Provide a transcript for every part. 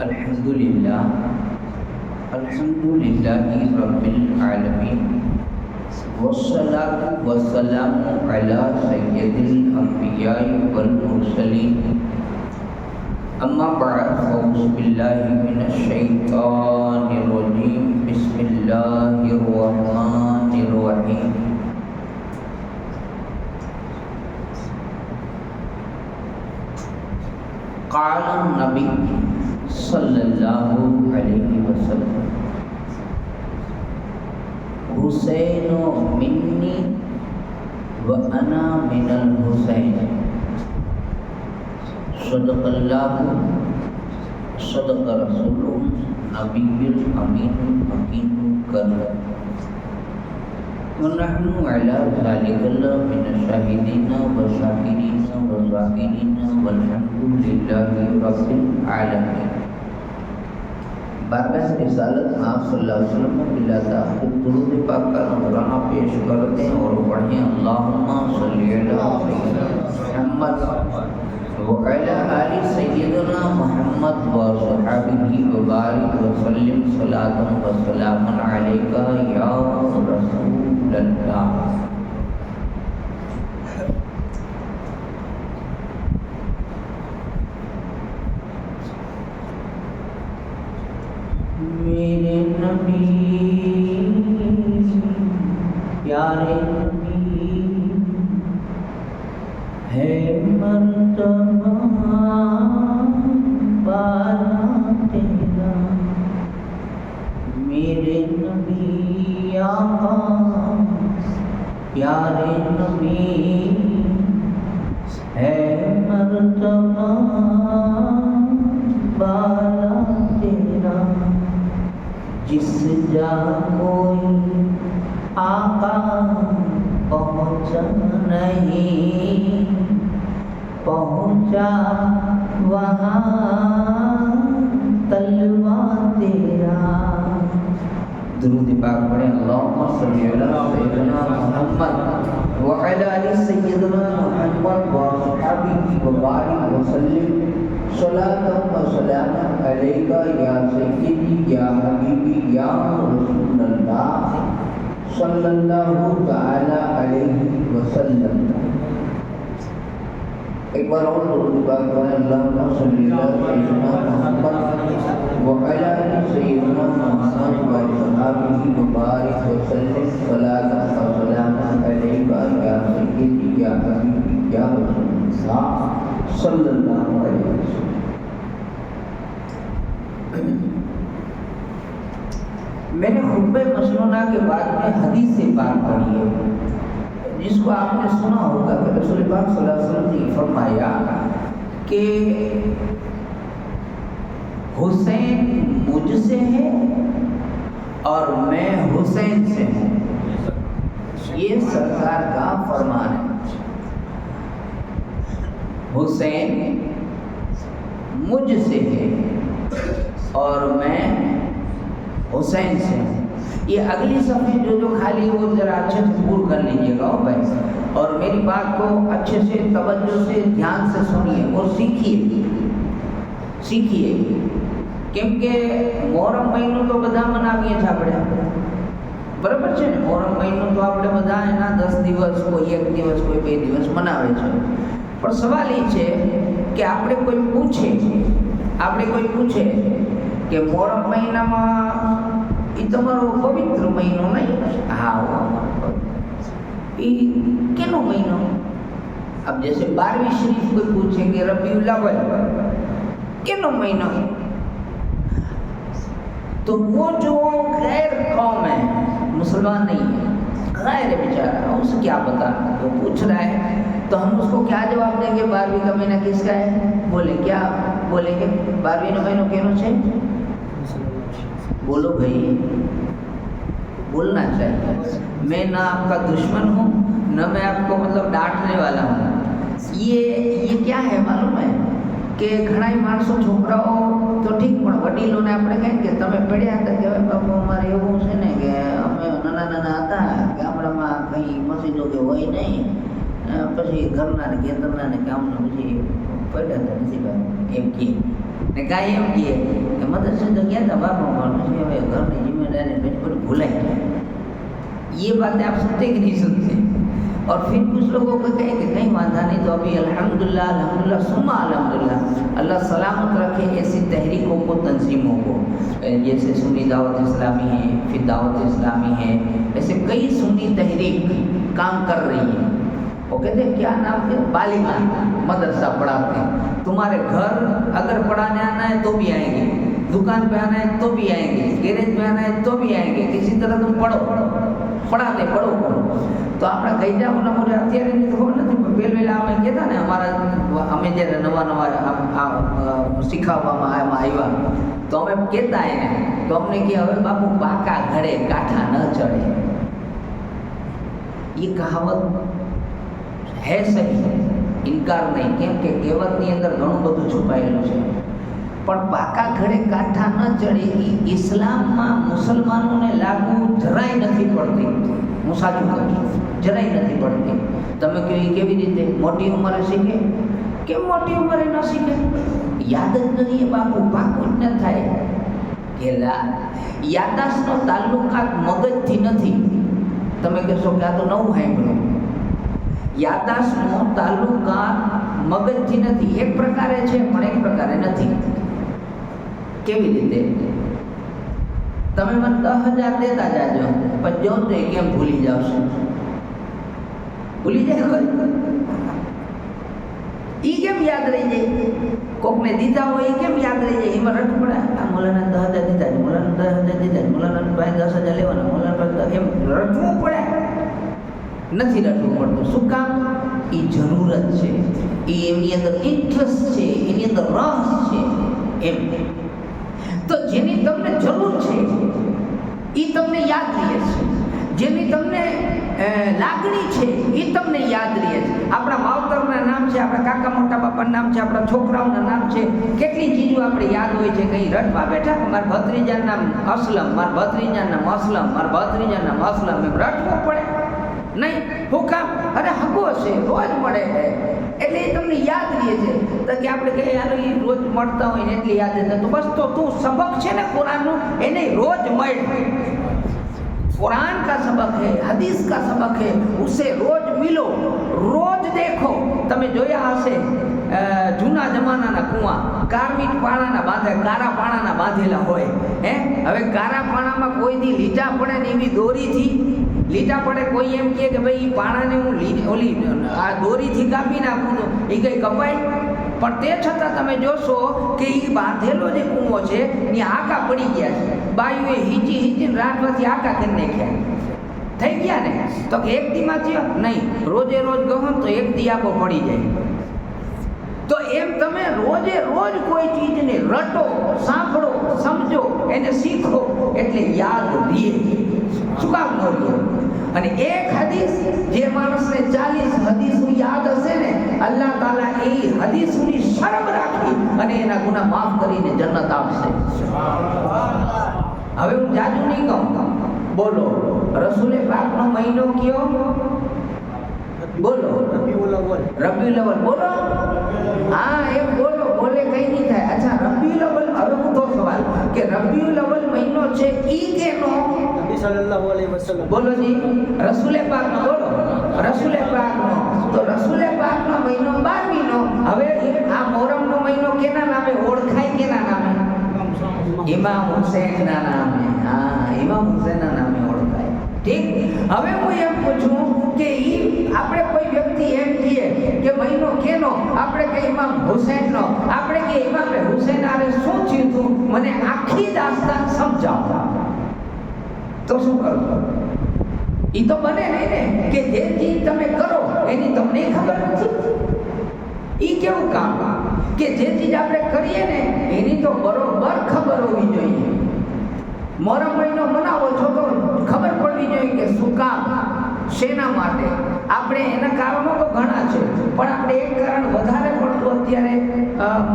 الحمدللہ رب العالمین والصلاة والسلام علی سید الانبیاء والمرسلین اما بعد فاعوذ باللہ من الشیطان الرجیم بسم اللہ الرحمن الرحیم قال النبی صلی اللہ علیہ وسلم حسین منی وانا من الحسین صدق اللہ صدق رسول نبی الامین حکیم الکریم ونحن علی ذلک من الشاہدین والشاکرین والذاکرین والحمد للہ رب العالمین۔ بارگاہ رسالت آپ صلی اللہ علیہ وسلم کو بلا تاخیر درود پاک کا نذرانہ پیش کرتے ہیں اور پڑھیں اللہم صلی علی سیدنا محمد وعلی آل سیدنا محمد وصحبہ وبارک وسلم صلاۃ وسلام علیک یا رسول اللہ۔ میرے نبی پیارے نبی ہے مرتبہ بالا تیرا، میرے نبی آقا پیارے نبی ہے مرتبہ بالا تیرا، جس جا کوئی آقا پہنچا نہیں پہنچا وہاں تلوا تیرا۔ درود پاک پڑھیں اللہم صلی علی سیدنا محمد وعلی آل سیدنا محمد وصحبہ وبارک وسلم صلاۃ وسلام علیک یا سیدی یا حبیبی یا رسول اللہ صلی اللہ تعالی علیہ وسلم۔ ایک بار اور درود پاک پڑھیں اللہم صلی علی سیدنا محمد وعلی آل سیدنا محمد وصحبہ وبارک وسلم صلاۃ وسلام علیک یا سیدی یا حبیبی یا رسول اللہ صلی اللہ علیہ وسلم۔ میں نے خطبہ مسنونہ کے بعد میں حدیث سے پاک پڑھی ہے، جس کو آپ نے سنا ہوگا کہ رسول پاک صلی اللہ علیہ وسلم نے فرمایا کہ حسین مجھ سے ہے اور میں حسین سے ہوں، یہ سرکار کا فرمان ہے۔ حسین مجھ سے ہے اور میں حسین سے ہوں۔ یہ اگلی صفحے جو خالی وہ ذرا اچھے سے پور کر لیجیے گا بھائی، اور میری بات کو اچھے سے توجہ سے دھیان سے سنیے اور سیکھیے કેમકે મોહરમ મહિનો તો બધા મનાવીએ છીએ આપણે, બરાબર છે ને? મોહરમ મહિનો તો આપણે બધા એના 10 દિવસ, કોઈ 1 દિવસ, કોઈ 2 દિવસ મનાવે છે। પણ સવાલ એ છે કે આપણે કોઈ પૂછે કે મોહરમ મહિનામાં એ તમારો પવિત્ર મહિનો નહીં? હા, એ કેનો મહિનો? अब जैसे 12वीं शरीफ कोई पूछे कि रबीउल अव्वल केनो महीना, तो वो जो गैर कौम है, मुसलमान नहीं है, गैर है बेचारा, उसे क्या पता, वो पूछ रहा है, तो हम उसको क्या जवाब देंगे? 12वीं का महीना किसका है? क्या बोलेंगे? 12वीं નો મહિનો કેનો છે? बोलो भाई, बोलना चाहिए। मैं ना आपका दुश्मन हूँ, न मैं आपको मतलब डांटने वाला हूँ। ये क्या है मालूम है કે ઘણા માણસો છોકરાઓ તો ઠીક, પણ વડીલોને આપણે કહીએ કે તમે પડ્યા હતા કે હવે બાપુ અમારે એવું છે ને કે અમે નાના હતા, ગામડામાં કંઈ મસ્જિદો કે હોય નહીં, પછી ઘરના ને ખેતરના ને કામના પછી પડ્યા હતા નસીબા એમ કહે। ને કાંઈ એમ કહે કે મદરસે તો ગયા था बापा પછી હવે ઘરની जिम्मेदारी बचपन भुलाई गया। ये बातें आप सुनते कि नहीं सुनते? और फिर कुछ लोगों को कहे कि कहीं वादा नहीं तो अभी अल्हम्दुलिल्लाह सुम्मा अल्हम्दुलिल्लाह अल्लाह सलामत रखे ऐसी तहरीकों को, तंजीमों को, जैसे सुन्नी दावत इस्लामी है, फिर दावत इस्लामी है, ऐसे कई सुन्नी तहरीक काम कर रही है। वो कहते हैं क्या नाम के बालिगा मदरसा पढ़ाते हैं। तुम्हारे घर अगर पढ़ाने आना है तो भी आएंगे, दुकान पे आना है तो भी आएंगे, गैरेज में आना है तो भी आएंगे, किसी तरह तुम पढ़ो, पढ़ाते पढ़ो। तो આપણા ગઈડા મોટા મોટા અત્યારે ની ખબર નથી, પહેલા અમે કહેતા ને અમારા અમે જ્યારે નવા શીખવવામાં આવ્યા તો અમે કહેતા એને તો અમને કે હવે બાપુ પાકા ઘડે કાંઠા ન ચડે। ये कहावत है सही, इनकार नहीं, केम के कहेवतनी अंदर घणું બધું છુપાયેલું છે। પણ પાકા ઘડે કાંઠા ન ચડે એ ઇસ્લામમાં મુસલમાનોને લાગુ જરાય નથી પડતી। હું સાચું કહું છું, જરાય નથી પડતી। તમે કહો એ કેવી રીતે મોટી ઉંમરે શીખે? કેમ મોટી ઉંમરે ન શીખે? યાદ જ નહીં બાપુ, પાકું જ ન થાય। કેલા યાદાશનો તાલ્લુકાત મગજથી નથી। તમે કહેશો કે આ તો નવું સાંભળ્યું। યાદાશનો તાલ્લુકાત મગજથી નથી। એક પ્રકારે છે પણ એક પ્રકારે નથી। કેવી રીતે? તમે મને 10,000 દેતા જાજો, પણ જો તો કેમ ભૂલી જાવશો? ભૂલી જાય કોઈ? એ કેમ યાદ રહી જાય? કોકને દીધા હોય એ કેમ યાદ રહી જાય? એમાં રટ પડે, આ મોલાના 10,000 દીધા છે, મોલાના 10,000 દીધા છે, મોલાના પાસે 10,000 લેવાના, મોલાના પાસે એમ રટવું પડે? નથી રટવું પડતું। શું કામ? એ જરૂરત છે, એ એમની અંદર ઇન્ટરેસ્ટ છે, એની અંદર રસ છે એમ। તો જેની તમને જરૂર છે એ તમને યાદ રહે છે, જેની તમને લાગણી છે એ તમને યાદ રહે છે। આપણા માવતરના નામ છે, આપણા કાકા મોટા બાપાના નામ છે, આપણા છોકરાઓના નામ છે, કેટલી ચીજો આપણે યાદ હોય છે। કંઈ રટવા બેઠા કે મારા ભત્રીજાનું નામ અસલમ, મારા ભત્રીજાનું નામ અસલમ, મારા ભત્રીજાનું નામ અસલમ, એમ રટવું પડે નહીં? હું કામ? અરે હગો છે, રોજ મળે છે એટલે એ તમને યાદ રહે છે। તો કે આપણે કહીએ યાર એ રોજ મળતા હોય ને એટલે યાદ રહે, તો બસ તો તું સબક છે ને કુરાનનું એને રોજ મળ। कुरान का सबक है, हदीस का सबक है, उसे रोज मिलो, रोज देखो। તમે જોયા હશે જૂના જમાનાના કુવા કારમીટ પાણાના બાંધે, કારા પાણાના બાંધેલા હોય હે। હવે કારા પાણામાં કોઈ દી લીટા પડે ને એવી દોરીથી લીટા પડે, કોઈ એમ કહે કે ભાઈ પાણાને હું ઓલી આ દોરીથી કાપી નાખું તો એ કંઈ કપાય? પણ તે છતાં તમે જોશો કે એ બાંધેલો જે કૂવો છે એ આકા પડી ગયા છે। બાયુએ હીચીને રાતવાથી આકા કરી નાખ્યા, થઈ ગયા ને? તો કે એક દીમાં થયો નહીં, રોજે રોજ ગહો તો એક દી આખો પડી જાય। તો એમ તમે રોજે રોજ કોઈ ચીજને રટો, સાંભળો, સમજો, એને શીખો એટલે યાદ રહે। શું કામ ન રહે? અને એક હદીસ જે માણસને 40 હદીસો યાદ હશે ને, અલ્લાહ તાલા એ હદીસોની શરમ રાખી અને એના ગુનાહ માફ કરીને જન્નત આપશે। હવે હું જાજુ નહીં કહું, બોલો રસૂલે પાકનો મહિનો કયો? બોલો રબીઉલ અવ્વલ। બોલો હા એમ બોલો, બોલે કઈ નહીં થાય। અચ્છા રબીઉલ અવ્વલ, હવે હું તો સવાલ કે રબીઉલ અવ્વલ મહિનો છે ઈ કેનો? નબી સલ્લલ્લાહુ અલૈહિ વસલ્લમ। બોલો જી રસૂલે પાકનો, બોલો રસૂલે પાકનો। તો રસૂલે પાકનો મહિનો 12મીનો। હવે આ મોહરમનો મહિનો કેના નામે ઓળખાય? કેના નામે? ઇમામ હુસૈનના નામે। હા, ઇમામ હુસૈનના નામે ઓળખાય। ઠીક। હવે હું એમ પૂછું કે ઈ આપણે કોઈ વ્યક્તિ એમ કહે કે મહિનો કેનો? આપણે કે ઇમામ હુસૈનનો। આપણે કે ઇમામ હુસૈન આરે શું થયું હતું, મને આખી દાસ્તાન સમજાવો। તો શું કરશો? ઈ તો બને નહીં ને કે જે ચીજ તમે કરો એની તમને ખબર નથી। ઈ કેવું કામ કે જે ચીજ આપણે કરીએ ને એની તો બરોબર ખબર હોવી જોઈએ। મોહરમ મહિનો મનાવો છો તો ખબર પડવી જોઈએ કે શું કામ, શેના માટે। આપણે એના કારણો તો ઘણા છે, પણ આપણે એક કારણ વધારે પડતું અત્યારે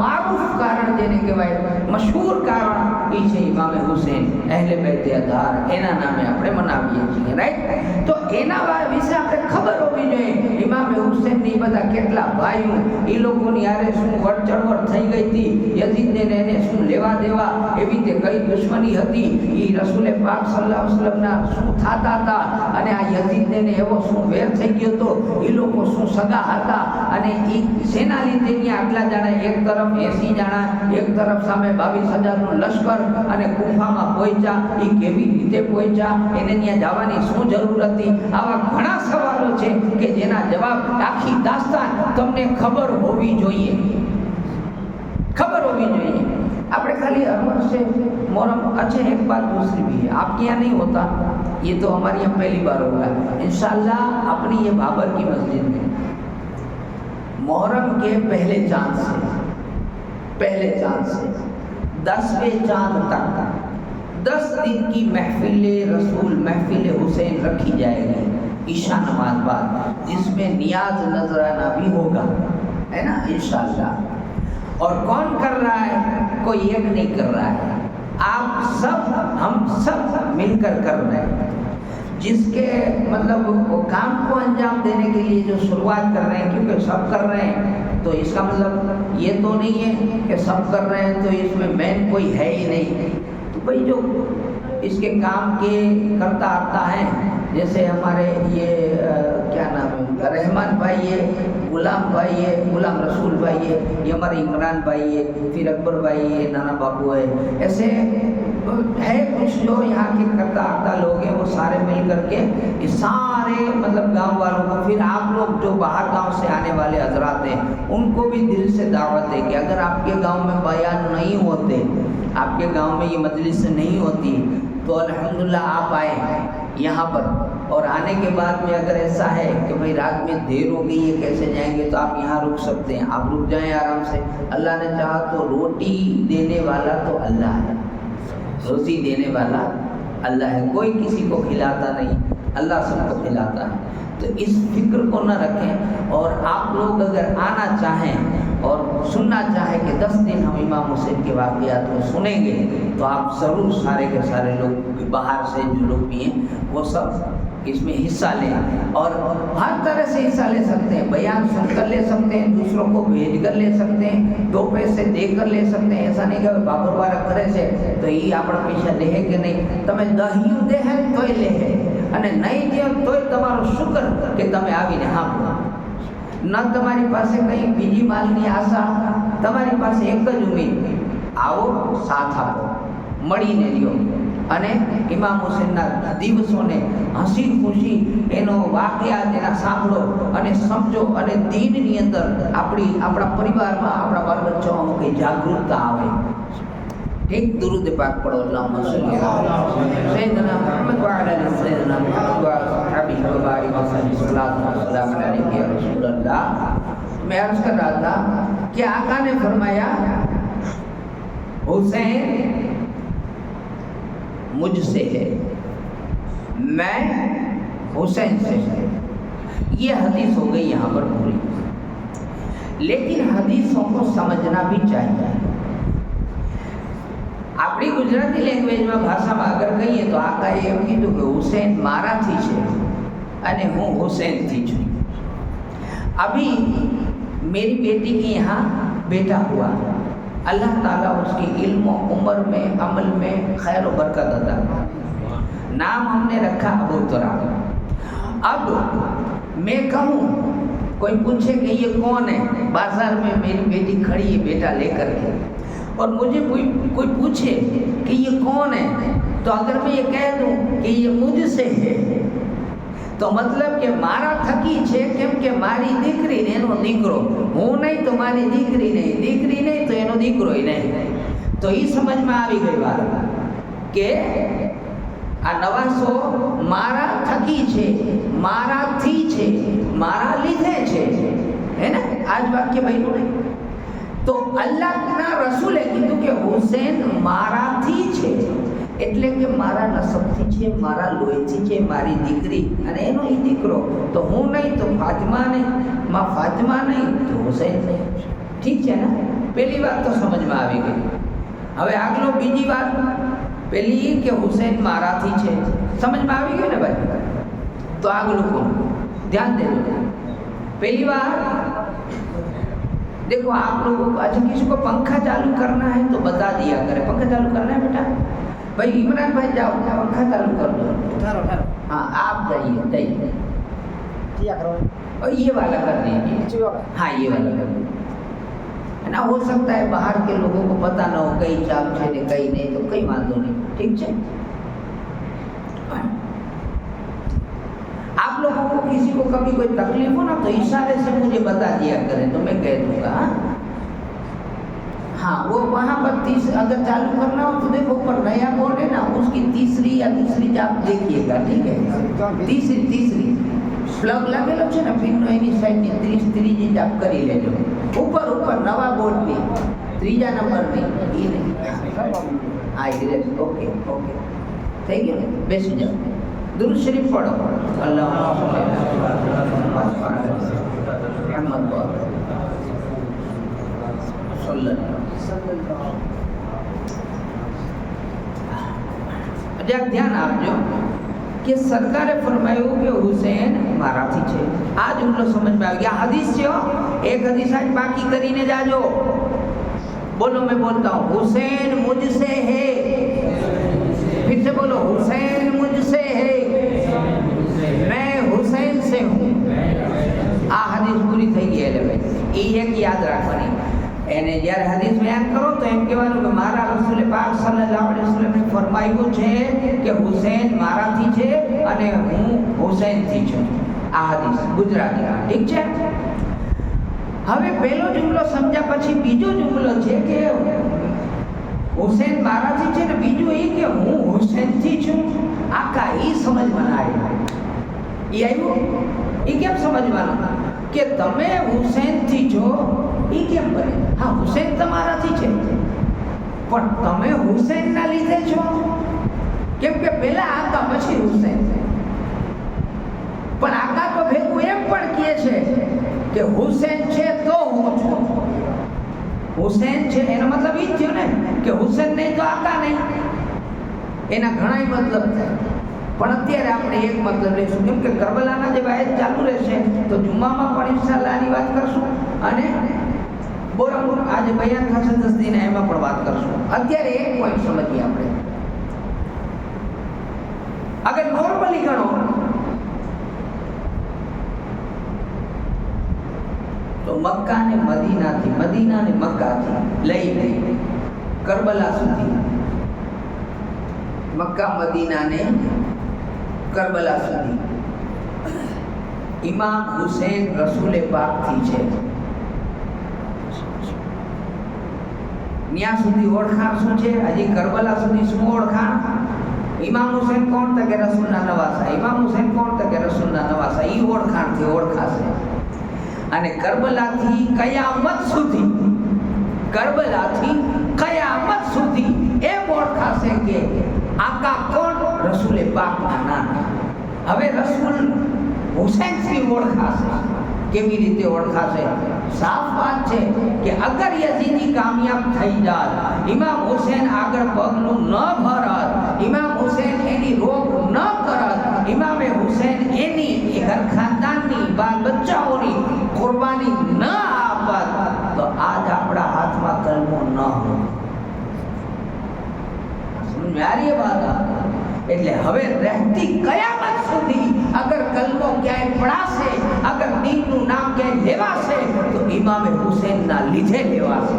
મારૂફ કારણ જેને કહેવાય, મશહૂર કારણ એ છે ઇમામે હુસૈન અહેલે બેત અતાર, એના નામે આપણે મનાવીએ છીએ, રાઈટ? તો એના વિશે આપણે ખબર હોવી જોઈએ। ઇમામે હુસૈનની બધા કેટલા ભાઈઓ, એ લોકોની આરે શું વડચળવડ થઈ ગઈ હતી, યઝીદને એને દેવા એવી તે કઈ દુશ્મની હતી, એ રસૂલે પાક સલ્લલ્લાહુ અલૈહિ વસલ્લમના શું થતા હતા અને આ યઝીદને એવો શું વેર થઈ ગયો હતો, એ લોકો શું સગા હતા અને એ શેના લીધે ત્યાં આટલા જણા, એક તરફ 80 જણા, એક તરફ સામે 22,000નું લશ્કર અને ગુફામાં પહોંચ્યા, એ કેવી રીતે પહોંચ્યા, એને ત્યાં જવાની શું જરૂર હતી? આવા ઘણા સવાલો છે કે જેના જવાબ આખી દાસ્તાન તમને ખબર હોવી જોઈએ, खबर होनी चाहिए। આપણે ખાલી हर वर्ष मुहर्रम, अच्छा एक बात दूसरी भी है, आपके यहाँ नहीं होता, ये तो हमारे यहाँ पहली बार होगा इंशाल्लाह। अपनी ये बाबर की मस्जिद में मुहर्रम के पहले चांद से 10वें चांद तक 10 दिन की महफिल रसूल, महफिल हुसैन रखी जाएगी ईशा नमाज बाद, जिसमें नियाज नजराना भी होगा, है ना, इंशाल्लाह। और कौन कर रहा है? कोई एक नहीं कर रहा है, आप सब, हम सब मिलकर कर रहे हैं। जिसके मतलब वो काम को अंजाम देने के लिए जो शुरुआत कर रहे हैं, क्योंकि सब कर रहे हैं तो इसका मतलब ये तो नहीं है कि सब कर रहे हैं तो इसमें मेन कोई है ही नहीं। तो भाई जो इसके काम के करता आता है, जैसे हमारे ये क्या नाम है उनका, रहमान भाई है, गुलाम भाई है, गुलाम रसूल भाई है, ये हमारे इमरान भाई है, फिर अकबर भाई है, नाना बाबू है, ऐसे है कुछ जो यहाँ के करता आता लोग हैं, वो सारे मिल करके ये सारे मतलब गांव वालों को, फिर आप लोग जो बाहर गांव से आने वाले हजरात हैं उनको भी दिल से दावत है कि अगर आपके गांव में बयान नहीं होते, आपके गांव में ये मजलिस नहीं होती, तो अल्हम्दुलिल्लाह आप आए यहाँ पर, और आने के बाद में अगर ऐसा है कि भाई रात में देर हो गई है कैसे जाएंगे, तो आप यहाँ रुक सकते हैं, आप रुक जाएं आराम से। अल्लाह ने चाहा तो रोटी देने वाला तो अल्लाह है, रोटी देने वाला अल्लाह है, कोई किसी को खिलाता नहीं, अल्लाह सबको खिलाता है। तो इस फिक्र को न रखें, और आप लोग अगर आना चाहें और सुनना चाहें कि 10 दिन हम इमाम हुसैन के वाक़यात को सुनेंगे, तो आप ज़रूर सारे के सारे लोग बाहर से जो लोग भी हैं वो सब इसमें हिस्सा लें, और हर तरह से हिस्सा ले सकते हैं। बयान सुनकर ले सकते हैं, दूसरों को भेज कर ले सकते हैं, 2 पैसे देकर ले सकते हैं। ऐसा नहीं कि बाबर वाला करे છે તો એ આપણા પૈસા લે કે નહીં, તમે દહિયું દે હે તોય લે હે, અને નહીં દે તોય તમારો શુક્ર કે તમે આવીને સાંભળો। ન તમારી પાસે કંઈ બીજી માલની આશા, તમારી પાસે એક જ ઉમેદ, આવો સાથ આપો, મળીને રહ્યો, અને ઇમામ હુસૈનના દિવસોને હસી ખુશી એનો વાક્યા તેના સાંભળો અને સમજો, અને દીનની અંદર આપણા પરિવારમાં, આપણા બાળ બચ્ચાઓમાં કંઈ જાગૃતતા આવે। ઠીક, દુરૂદ પાક પઢો, અલ્લાહુમ્મા સલ્લી અલા સય્યિદના મુહમ્મદ વ અલા આલિhi સય્યિદના મુહમ્મદ व असहाबिही व बारिक वसल्लम सल्लल्लाहु अलैहि या रसूलल्लाह। मैं अर्ज कर रहा था कि आका ने फरमाया हुसैन मुझसे है, मैं हुसैन से है। ये हदीस हो गई यहाँ पर पूरी, लेकिन हदीसों को समझना भी चाहिए। આપણી ગુજરાતી લેંગ્વેજમાં ભાષામાં અગર કહીએ તો આકાએ એમ કીધું કે હુસૈન મારાથી છે અને હું હુસૈનથી છું। अभी मेरी बेटी के यहाँ बेटा हुआ, अल्लाह ताला उसकी इल्म उम्र में अमल में खैर व बरकत अता। नाम हमने रखा अबू तुराब। अब मैं कहूँ, कोई पूछे कि ये कौन है, बाजार में मेरी बेटी खड़ी है बेटा लेकर के, और मुझे कोई पूछे कि ये कौन है, तो अगर मैं ये कह दूँ कि ये मुझसे है, तो मतलब कि मारा थकी છે, કેમ કે મારી દીકરી ને એનો દીકરો, હું નહીં તો મારી દીકરી નહીં, દીકરી નહીં તો એનો દીકરો નહીં। તો એ સમજમાં આવી ગઈ વાત કે આ નવાસો મારા થકી છે, મારાથી છે, મારા લીધે છે, હે ને, આ જ વાક્ય બન્યું ને। તો અલ્લાહના રસૂલે કીધું કે હુસૈન મારાથી છે, એટલે કે મારા નસબથી છે, મારા લોહીથી છે, મારી દીકરી અને એનો એ દીકરો। તો હું નહીં તો ફાતિમા નહીં, માં ફાતિમા નહીં તો હુસૈન નહીં। ઠીક છે ને, પહેલી વાત તો સમજમાં આવી ગઈ। હવે આગલો બીજી વાત, પહેલી કે હુસૈન મારાથી છે, સમજમાં આવી ગયું ને ભાઈ? તો આગલું કોણ? ધ્યાન દેજો। પહેલી વાત देखो आप लोगों को, अच्छा किसी को पंखा चालू करना है तो बता दिया करे, पंखा चालू करना है बेटा, भाई इमरान भाई जाओ पंखा चालू कर दो। उठारो हाँ आप जाइए किया करो और ये वाला कर दीजिए। नीचे वाला हाँ ये वाला कर दीजिए, है ना। हो सकता है बाहर के लोगों को पता ना हो, कई चालू है ने कई नहीं, तो कई वांधो नहीं, ठीक है। आप लोगों को किसी को कभी कोई तकलीफ हो ना तो इशारे से मुझे बता दिया करें तो मैं कह दूंगा। हाँ वो वहाँ पर अगर चालू करना हो तो देखो ऊपर नया बोर्ड है ना, उसकी तीसरी या दूसरी आप देखिएगा, ठीक है। तीसरी प्लग लगेलो છે ને પિનનો એની સાઈડની 30 જ આપ કરી લેજો। ઉપર નવા બોર્ડની ત્રીજા નંબરની એ નહીં। હા ડિરેક્ટ ઓકે થઈ ગયું ને, બેસી જાઓ। दुरूद शरीफ पढ़ो। ध्यान आपजो कि सरकारे फरमायु कि हुसैन माराथी छे। आ जुमलो समझ में आ गया। हदीस छे, एक हदीस आज बाकी करीने जाजो। बोलो मैं बोलता हूँ, हुसैन मुझसे है। फिर से बोलो, हुसैन मुझसे है, मैं हुसैन से हूँ। आ हदीस पूरी થઈ ગઈ। એટલે ભાઈ એ એક યાદ રાખવાની। એને જ્યારે હદીસ બયાન કરો તો એમ કહેવાનું કે મારા રસૂલ પાક સલ્લલ્લાહુ અલૈહિ વસલ્લમે ફરમાવ્યું છે કે હુસૈન મારાથી છે અને હું હુસૈનથી છું। આ હદીસ ગુજરાતીમાં, ઠીક છે। હવે પહેલો જુમલો સમજ્યા પછી બીજો જુમલો છે કે હુસૈન મારાથી છે ને બીજું એ કે હું હુસૈનથી છું। આકા એ સમજવાના આવ્યું। એ આવ્યું એ કેમ સમજવાનું કે તમે હુસૈનથી છો એ કેમ બને? હા હુસૈન તમારાથી છે પણ તમે હુસૈનના લીધે છો, કેમ કે પહેલા આકા પછી હુસૈન છે। પણ આકા તો ભેગું એમ પણ કહે છે કે હુસૈન છે તો હું છું। હુસૈન છે એનો મતલબ એ જ થયો ને કે હુસૈન નહીં તો આકા નહીં। એના ઘણા मतलब થાય પણ અત્યારે આપણે એક मतलब લઈશું, કેમ કે કરબલાના જે વાયદ ચાલુ રહેશે તો જુમ્મામાં પણ ઇન્શાઅલ્લાહ આની વાત કરશું અને બોરાબોર આજે બયાન થશે 10 દિન એમાં પણ વાત કરશું। અત્યારે એક પોઈન્ટ સમજીએ આપણે। અગર નોર્મલી ગણો તો મક્કા ને મદીનાથી, મદીના ને મક્કાથી લઈને કરબલા સુધી, મક્કા મદીના ને करबला सुधी इमाम हुसैन रसूल पाक थी छे। न्या सुधी ओळखाण शुं छे? हजी करबला सुधी शुं ओळखाण? इमाम हुसैन कोण था के रसूलना नवासा, इमाम हुसैन कोण था के रसूलना नवासा, ई ओळखाण थी ओळखाशे। अने करबला थी कयामत सुधी, करबला थी कयामत सुधी एम ओळखाशे के आका कोण? रसूल पाक ना नाना। હવે રસૂલ હુસૈન શ્રી ઓળખાશે। કેવી રીતે ઓળખાશે? સાફ વાત છે કે અગર યઝીદી કામયાબ થઈ જાત, ઇમામ હુસૈન આગળ પગલું ન ભરત, ઇમામ હુસૈન એની રોક ન કરત, ઇમામે હુસૈન એની ઘર ખાનદાનની બાલ બચ્ચાઓની કુરબાની ન આપત તો આજ આપણા હાથમાં કલમો ન હોત। સમજ આવી વાત? એટલે હવે રહેતી કયામત સુધી અગર કલમો ક્યાંય પડાશે, અગર દીનનું નામ ક્યાંય લેવાશે તો ઇમામે હુસૈનના લીધે લેવાશે।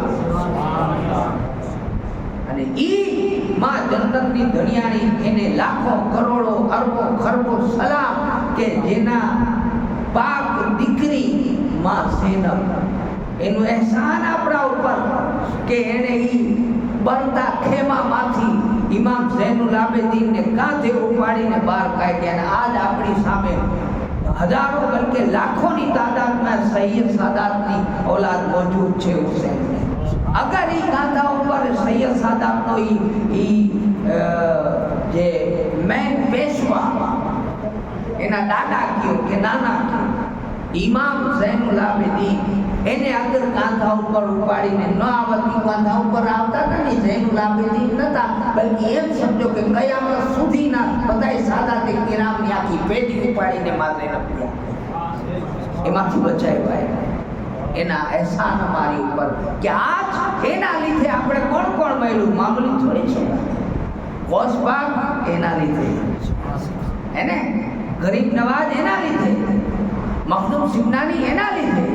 અને ઈ માં જન્નતની ધણિયાણી એને લાખો કરોડો અરબો ખરબો સલામ કે જેના પાક દીકરી માં ઝૈનબ, એનું અહેસાન આપણા ઉપર કે એને ઈ બળતા ખેમામાંથી इमाम ज़ैनुल आबिदीन ने कांधे उपाड़ीने बहार काढ्या। आज अपनी सामे हजारों बल्कि लाखों की तादाद में सैयद सादात की औलाद मौजूद है हुसैन ने। अगर ये कांधा ऊपर सैयद सादात नो जे मैन पेशवा एना दादा क्यों के नाना इमाम ज़ैनुल आबिदीन એને આગળ કાંધા ઉપર ઉપાડીને ન આવતી, કાંધા ઉપર આવતા હતા ને ઝૈનુલ આબિદીન નતા, બલ્કि એમ સમજો કે કયામત સુધીના બધાય સાદાતે કિરામની આખી પેઢી ઉપાડીને માથે નપ્યા, એમાંથી બચાવ્યા, એના એહસાન અમારી ઉપર કે આજ એના લીધે આપણે કોણ કોણ મળ્યું, મામૂલી થોડી છે. ગોસબાગ એના લીધે, એને ગરીબ નવાજ એના લીધે, મખદૂમ સિમનાની એના લીધે,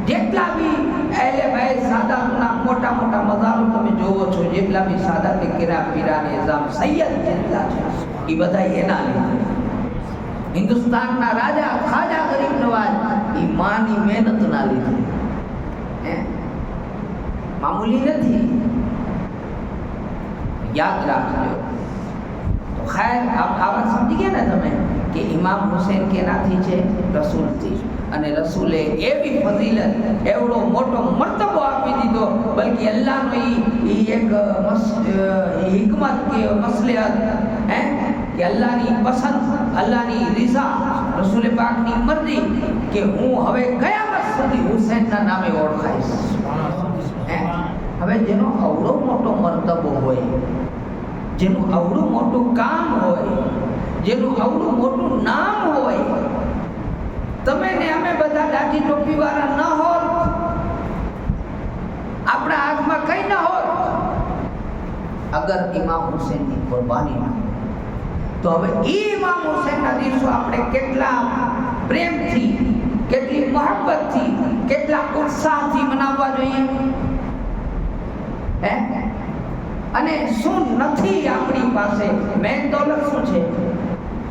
જેટલા બી એલે ભાઈ સાદાતના મોટા મોટા મઝારો તમે જોવો છો, જેટલા બી સાદાતે કિરા પીરા નિઝામ સૈયદ જેટલા છે એ બધા એના લીધે. હિન્દુસ્તાનના રાજા ખાજા ગરીબ નવાજ એ માની મહેનતના લીધે, મામૂલી નથી, યાદ રાખજો. તો ખૈર આવા સમજી ગયા ને તમે કે ઇમામ હુસૈન કેનાથી છે? રસૂલથી. અને રસૂલે એવી ફજીલત, એવડો મોટો મર્તબો આપી દીધો, બલકે અલ્લાહનો એ એક હિકમત કે મસલિહત કે અલ્લાહની પસંદ, અલ્લાહની રિઝા, રસૂલ પાકની મરજી કે હું હવે કયામત સુધી હુસૈનના નામે ઓળખાઈશ. હવે જેનો અવડો મોટો મર્તબો હોય, જેનું અવડું મોટું કામ હોય, જેનું અવડું મોટું નામ હોય, તમે ને અમે બધા દાઢી ટોપી વાળા ન હોત, આપણા હાથમાં કઈ ન હોત અગર ઇમામ હુસૈનની કુરબાની ના, તો હવે ઇમામ હુસૈનના દિવસો આપણે કેટલા પ્રેમથી, કેટલી મોહબ્બતથી, કેટલા ઉત્સાહથી મનાવવા જોઈએ. અને શું નથી આપણી પાસે? મેન દોલત શું છે?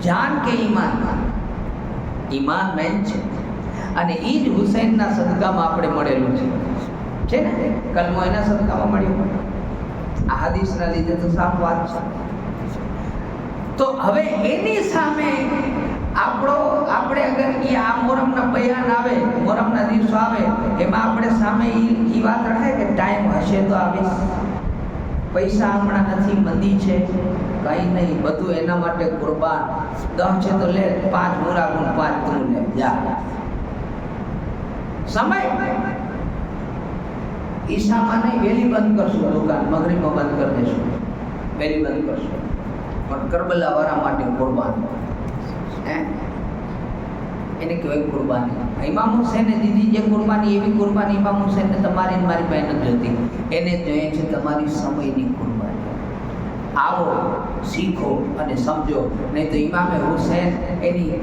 જાન કે ઈમાન? ઈમાન મેન છે. અને એ જ હુસૈનના સદકામાં આપણે મળેલું છે ને, કલમો એના સદકામાં મળ્યો. આ હદીસના લીધે તો સાફ વાત છે. તો હવે એની સામે આપણે અગર એ આ મોહરમના બયાન આવે, મોહરમના દિવસો આવે, એમાં આપણે સામે એ વાત રાખે કે ટાઈમ હશે તો આવીશ, પૈસા હમણાં નથી, મંદી છે, કંઈ નહીં, બધું એના માટે કુરબાન. 10 છે તો લે, 5 મૂરા ગુણ 5 તું લે, જા. સમય ઈશામાં નહીં, વેલી બંધ કરશું દુકાન, મગરીબમાં બંધ કરી દઈશું, વેલી બંધ કરશું, પણ કરબલા વાળા માટે કુરબાન. એને કહેવાય કુરબાની. ઇમામ હુસૈને દીધી જે કુરબાની, એવી કુરબાની ઇમામ હુસૈનને તમારી મારી પાસે નથી જોતી, એને જોઈએ છે તમારી સમયની કુરબાની. આવો, શીખો અને સમજો. નહીં તો ઇમામે હુસૈન એની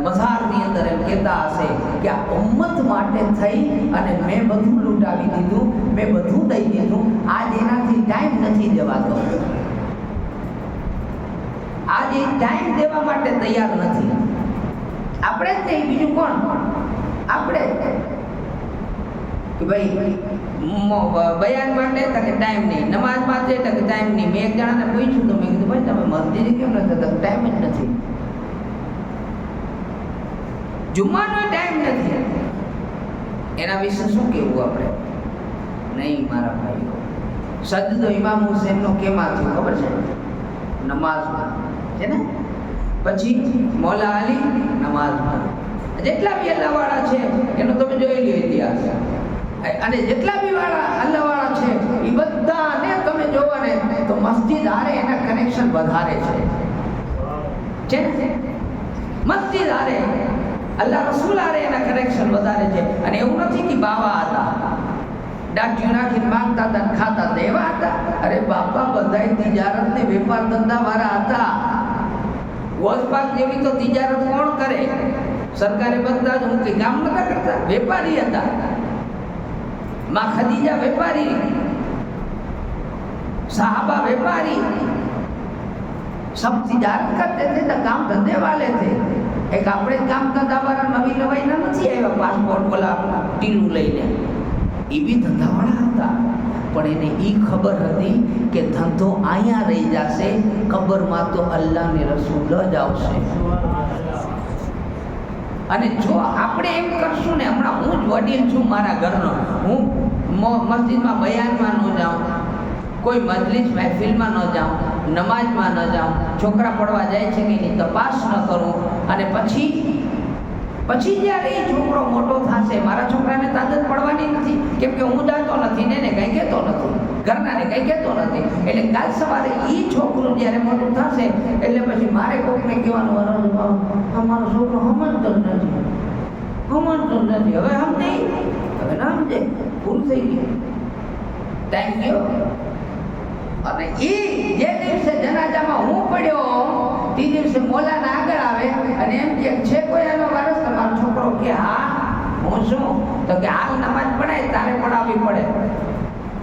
મઝારની અંદર એમ કહેતા હશે કે આ ઉમ્મત માટે થઈ અને મેં બધું લૂંટાવી દીધું, મેં બધું દઈ દીધું, આજ એનાથી ટાઈમ નથી દેવાતો, આજ એ ટાઈમ દેવા માટે તૈયાર નથી. આપણે જ નહીં, બીજું કોણ? આપણે કે ભાઈ બયાન માટે તકે ટાઈમ નહીં, નમાઝ માટે તકે ટાઈમ નહીં. મેં એક જણાને પૂછ્યું તો મેં કીધું ભાઈ તમે મસ્જિદે કેમ નથી થતા? ટાઈમ જ નથી, જુમ્માનો ટાઈમ નથી. એના વિશે શું કહેવું આપણે? નહીં મારા ભાઈઓ, સજદો ઇમામ હુસૈનનો કેમાં થયો ખબર છે? નમાઝમાં છે ને. પછી મૌલા અલી નમાઝમાં. જેટલા બી અલ્લાહવાળા છે એનો તમે જોઈ લો ઇતિહાસ, અને જેટલા બી અલ્લાહવાળા છે એ બધાને તમે જોવો ને તો મસ્જિદ હારે એના કનેક્શન વધારે છે ને. મસ્જિદ હારે, અલ્લાહ રસૂલ હારે એના કનેક્શન વધારે છે. અને એવું નથી કે બાવા હતા, ડાક્યું નાખીને માંગતા હતા, ખાતા હતા, એવા હતા. અરે બાપા બધાય તિજારત ને વેપાર ધંધા વાળા હતા. વોસપાક જેવી તો તિજારત કોણ કરે? સરકારે બધા જ હું કે કામ નતા કરતા, વેપારી હતા. માં ખદીજા વેપારી, साहबा व्यापारी सब तिजारत करते थे तो काम धंधे वाले थे. एक આપણે કામ ધંધાવાળા નવી નવાઈના નથી આવ્યા, પાસપોર્ટ બોલા આપણા ટીલું લઈને, એ બી ધંધાવાળા હતા. પણ એને એ ખબર હતી કે ધંધો અહીંયા રહી જશે, કબરમાં તો અલ્લાહ ને રસૂલ જ આવશે. અને જો આપણે એમ કરશું ને, હમણાં હું જ વડીલ છું મારા ઘરનો, હું મસ્જિદમાં બયાનમાં ન જાઉં, કોઈ મજલિસ મહેફિલમાં ન જાઉં, નમાજમાં ન જાઉં, છોકરા પડવા જાય છે કે એની તપાસ ન કરું, અને પછી જ્યારે એ છોકરો મોટો થશે, મારા છોકરાને તાદત પડવાની નથી, કેમ કે હું જાતો નથી ને એને કંઈ કહેતો નથી, ઘરનાને કંઈ કહેતો નથી. એટલે કાલ સવારે એ છોકરું જ્યારે મોટું થશે એટલે પછી મારે કોઈકને કહેવાનું, અમારો છોકરો સમજતો જ નથી. હવે સમજાય હવે ના સમજે, પૂરું થઈ ગયું, ટાઈમ ગયો. અને એ જે દિવસે જનાજામાં હું પડ્યો તે દિવસે મોલાના આગળ આવે અને એમ કે છે કોઈ આનો વારસ? તમારો છોકરો કે હા. હું શું? તો કે હાલ નમાજ પડાય, તારે પડાવવી પડે.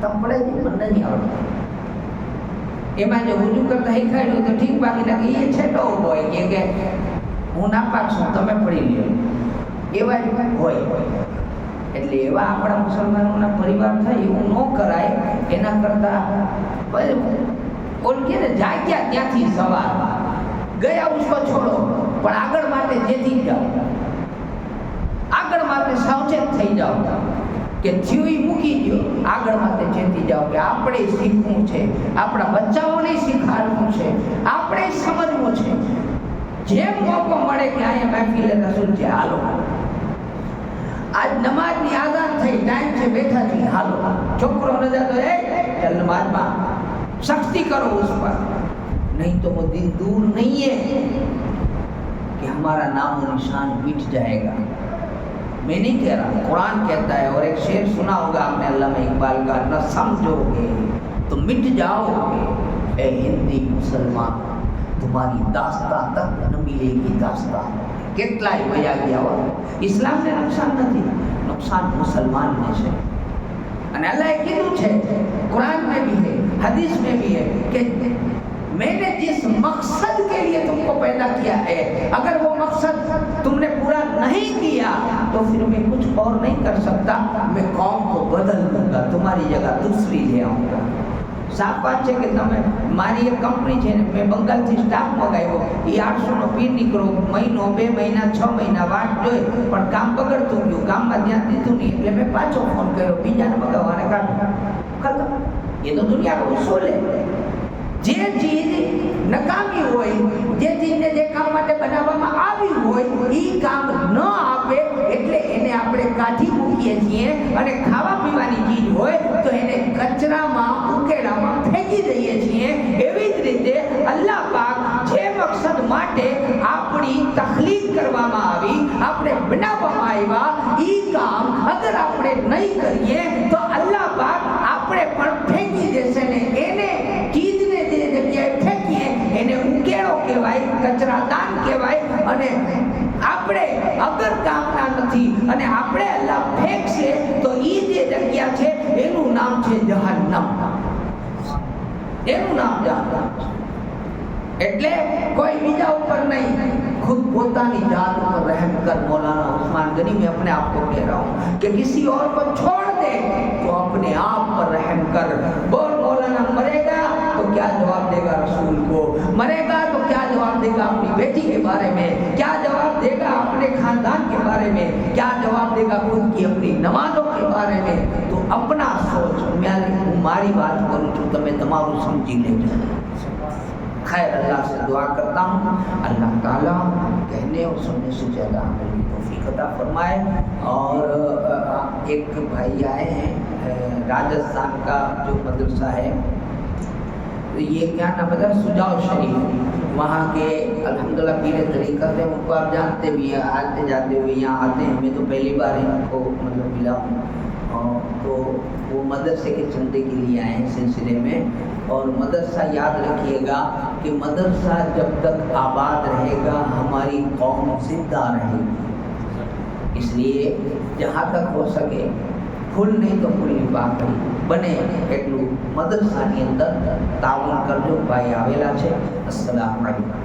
તમે પડાય મને નહીં આવડતું. એમાં જો હુજુ કરતા શીખાડ્યું તો ઠીક, બાકી લાગે એ છેટો હોય કે હું નાપાક છું, તમે પડી લ્યો, એવા જ હોય. એટલે એવા આપણા મુસલમાનોના પરિવાર થાય એવું ન કરાય. એના કરતા ઓલ કે ને જાગ્યા ત્યાંથી સવાર ગયા ઉસકો છોડો, પણ આગળ માટે જેથી જાઓ, આગળ માટે સાવચેત થઈ જાઓ કે થયું મૂકી દો, આગળ માટે જેથી જાઓ કે આપણે શીખવું છે, આપણા બચ્ચાઓને શીખવાડવું છે, આપણે સમજવું છે. જેમ મોકો મળે કે અહીંયા મહેફિલે રસૂલ છે, હાલો. आज नमाज ની આઝાન થઈ, ટાઈમ છે, બેઠા છીએ, હાલો. છોકરો નજર તો चल नमाज में सख्ती करो उस पर, नहीं तो वो दिन दूर नहीं है कि हमारा नाम और निशान मिट जाएगा. मैं नहीं कह रहा, कुरान कहता है. और एक शेर सुना होगा आपने अल्लामा इकबाल का, न समझोगे तो मिट जाओगे ए हिंदी मुसलमान, तुम्हारी दास्तां तक न मिलेगी दास्तां. કેટલાય વયા ગયા હોય. ઇસ્લામને નુકસાન નથી, નુકસાન મુસલમાનને છે. અને અલ્લાહે કીધું છે, कुरान में भी है, हदीस में भी है कि मैंने जिस मकसद के लिए तुमको पैदा किया है, अगर वो मकसद तुमने पूरा नहीं किया तो फिर मैं कुछ और नहीं कर सकता. मैं कौम को बदल दूंगा, तुम्हारी जगह दूसरी ले आऊंगा. साफ बात है कि તમે મારી એક કંપની છે ને, મેં બંગાળથી સ્ટાફ મગાવ્યો, એ 800નો પીન નીકળો, મહિનો 2 મહિના 6 મહિના વાટ જોઈ, પણ કામ બગડતું ગયું, કામમાં ધ્યાન દીધું નહીં, એટલે મેં પાછો ફોન કર્યો, બીજાને મગાવવાને કાઢો. ખતમ. એ તો દુનિયાનો ઉસૂલ છે. જે ચીજ નકામી હોય, જે ચીજને જે કામ માટે બનાવવામાં આવી હોય એ કામ ન આપે એટલે એને આપણે કાઢી મૂકીએ છીએ. અને ખાવા પીવાની ચીજ હોય તો એને કચરામાં, ઉકેલામાં ફેંકી દઈએ છીએ. એવી જ રીતે અલ્લાહ પાક જે મકસદ માટે આપણી તખલીક કરવામાં આવી, આપણે બનાવવામાં આવ્યા, એ કામ અગર આપણે નહીં કરીએ તો અલ્લાહ પાક આપણે પણ ફેંકી દેશે ને એને ચીજને જે જગ્યાએ ફેંકીએ એને ઉકેળો કહેવાય, કચરાદાન કહેવાય. અને આપણે અગર કામના નથી અને આપણે અલ્લાહ ફેંકશે તો એ જે જગ્યા છે એનું નામ છે જહન્નમ. એનું નામ જહન્નમ. એટલે કોઈ બીજા ઉપર નહીં, खुद પોતાની जात पर रहम कर. मौलाना उस्मान गनी, मैं अपने आप को कह रहा हूँ कि किसी और को छोड़ दे तो अपने आप पर रहम कर. बोल मौलाना, मरेगा तो क्या जवाब देगा रसूल को, मरेगा तो क्या जवाब देगा अपनी बेटी के बारे में, क्या जवाब देगा अपने खानदान के बारे में, क्या जवाब देगा खुद की अपनी नमाजों के बारे में. तो अपना सोच. मैं मारी बात करूँ છું, તમે તમારું સમજી લેજો. खैर, अल्लाह से दुआ करता हूँ अल्लाह ताला कहने और सुनने से ज़्यादा अमल की तौफीक अता फरमाए. और एक भाई आए हैं राजस्थान का जो मदरसा है, तो ये क्या नाम है, सुजाव शरीफ, वहाँ के अल्हम्दुलिल्लाह पीर तरीक़त है, उनको आप जानते भी हैं, आते जाते हुए यहाँ आते हैं. मैं तो पहली बार इनको मतलब मिला हूँ. तो वो मदरसे के चंदे के लिए आए हैं सिलसिले में. और मदरसा याद रखिएगा कि मदरसा जब तक आबाद रहेगा हमारी कौम जिंदा रहेगी. इसलिए जहाँ तक हो सके फूल नहीं तो फूलની પાકડી બને એટલું મદરસાની અંદર તાઉન કરજો. ભાઈ આવેલા છે. અસ્સલામુ અલૈકુમ.